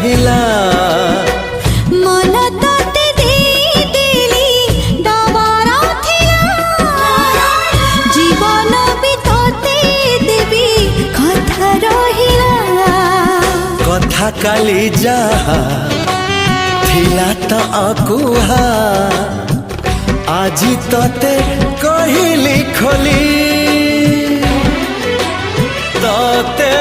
रहिला मन तते देली दबार थिला जीवन भी तते देवी कथा रहिला कथा काली जहा थिला त अकुहा आजी तते कहिली खोली तते